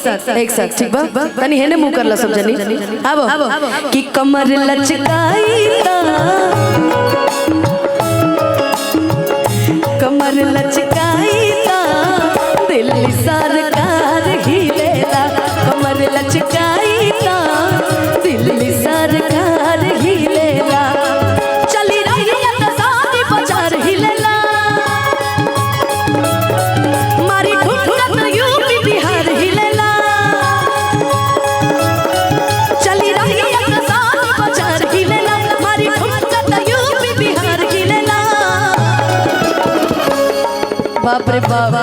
साथ ठीक बा तनी हेने मुंह करला सब जनी आबो कि कमर लचकाई ता कमर लचकाई ता दिल्ली सरकार हिलेला कमर लचकाई ता दिल्ली सरकार हिलेला चली रही है तो सारी बाजार हिलेला मारी ठुठुरत यूपी बिहार हिलेला चली रही है तो सारी बाजार हिलेला मारी ठुठुरत यूपी बिहार हिलेला। बाप रे बाप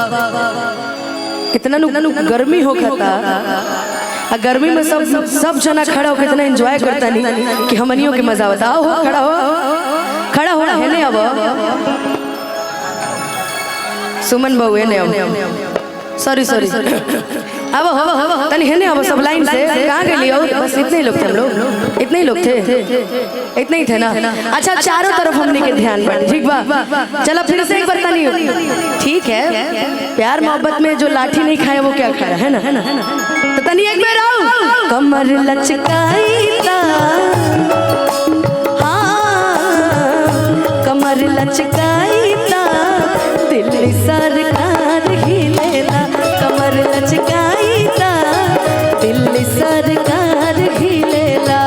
कितना गर्मी हो खाता गर्मी में सब जना खड़ा हो कितना एंजॉय करता नहीं कि हमनियों के मजा बताओ हो खड़ा हो है नहीं अब सुमन बहू है नहीं सॉरी अब तनी है नहीं अब सब लाइन से कहाँ गए लियो बस इतने ही लोग थे हम लोग इतने ही लोग थे इतने ही थे ना अच्छा चारों तरफ हमने के ध्यान बढ़ ठीक बा चलो फिर से एक बार तनी ठीक है प्यार मोहब्बत में जो लाठी नहीं खाया वो क्या खाया है ना तो तनी एक बार आओ कमर लचकाई ता कमर लचकाई ता दिल्ली सरकार हिलेला कमर लचकाई ता दिल्ली सरकार हिलेला।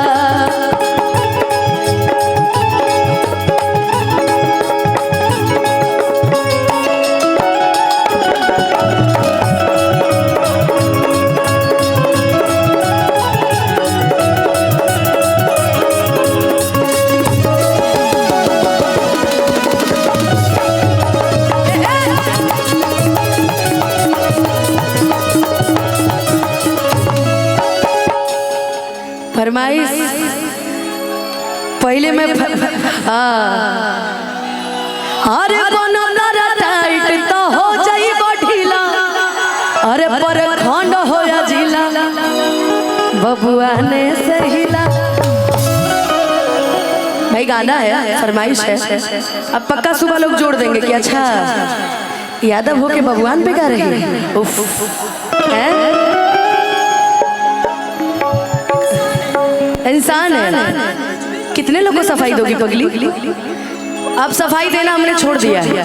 फरमाइश पहले मैं अरे बनो नरा टाइट तो हो जाई ढीला अरे पर खंड होया जिला बबुआ ने सहिला भाई गाना है फरमाइश है अब पक्का सुबह लोग जोड़ देंगे कि अच्छा यादव हो के बबुआन पे गा रही है उफ इंसान है कितने लोगों को सफाई दोगी पगली अब सफाई देना हमने छोड़ दिया है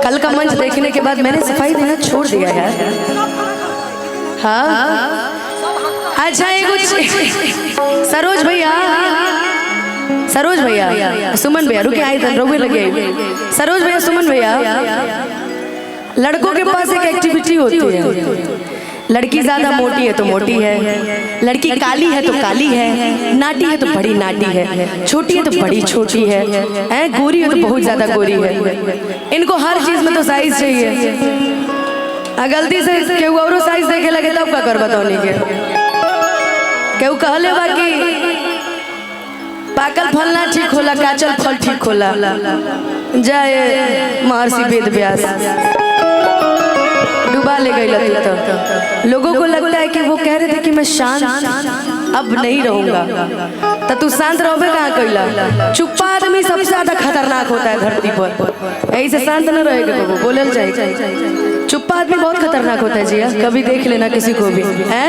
कल का मंच देखने के बाद मैंने सफाई देना छोड़ दिया यार हाँ अच्छा ये कुछ सरोज भैया सुमन भैया रुके आए थे रोवे लगे सरोज भैया सुमन भैया लड़कों के पास एक एक्टिविटी होती है लड़की ज्यादा मोटी है तो मोटी है लड़की काली है तो काली है नाटी है तो बड़ी नाटी है छोटी है तो बड़ी छोटी है गोरी है तो बहुत ज्यादा गोरी है इनको हर चीज में तो साइज चाहिए गलती से केहू औरो साइज देखे लगे तब का कर बताओ के केहू कहले बाकी पाकल फल ना ठीक होला काचल फल ठीक होला जय महर्षि वेद व्यास डुबा ले गई तो लोगों को लगता है कि वो कह रहे थे कि मैं शांत अब नहीं रहूंगा तो तू शांत रहोगे कहाँ कैला चुप्पा आदमी सबसे ज्यादा खतरनाक होता है धरती पर यही से शांत न रहेगा वो बोले जाए चुप्पा आदमी बहुत खतरनाक होता है जी कभी देख लेना किसी को भी है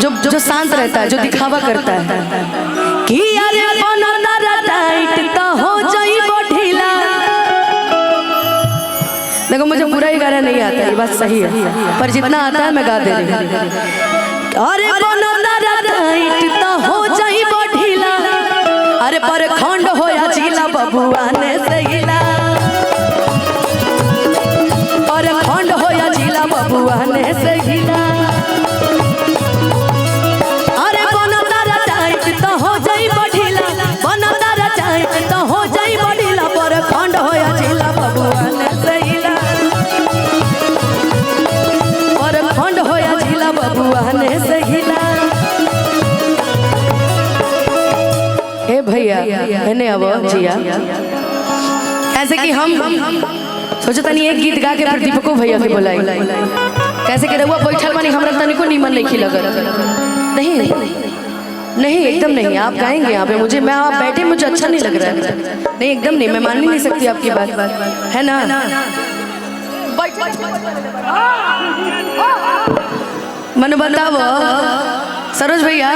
जो शांत रहता है जो दिखावा करता है कि अरे टाइट तो हो जाई ढीला देखो मुझे बुरा ही गाना नहीं आता ये बात सही है पर जितना आता है मैं गा दे रही हूँ अरे टाइट तो हो जाई ढीला अरे पर खंड होया जिला बबुआ ने सहिला पर खंड होया जिला बबुआ ने सहिला अरे टाइट तो हो जाई ढीला टाइट तो हो जाई ढीला पर खंड होया जिला बबुआ ने सहिला बबुआ ने सहिला ए भैया मैंने अब जिया ऐसे कि हम सोचे तनी एक गीत गा के प्रदीप को भैया के बुलाई कैसे कि रहुआ बैठल बानी हमरा तनी को नीमन नहीं लगल नहीं एकदम नहीं आप गाएंगे यहाँ पे मुझे मैं आप बैठे मुझे अच्छा नहीं लग रहा है नहीं एकदम नहीं मैं मान ही नहीं सकती आपकी बात है ना मन बताओ सरोज भैया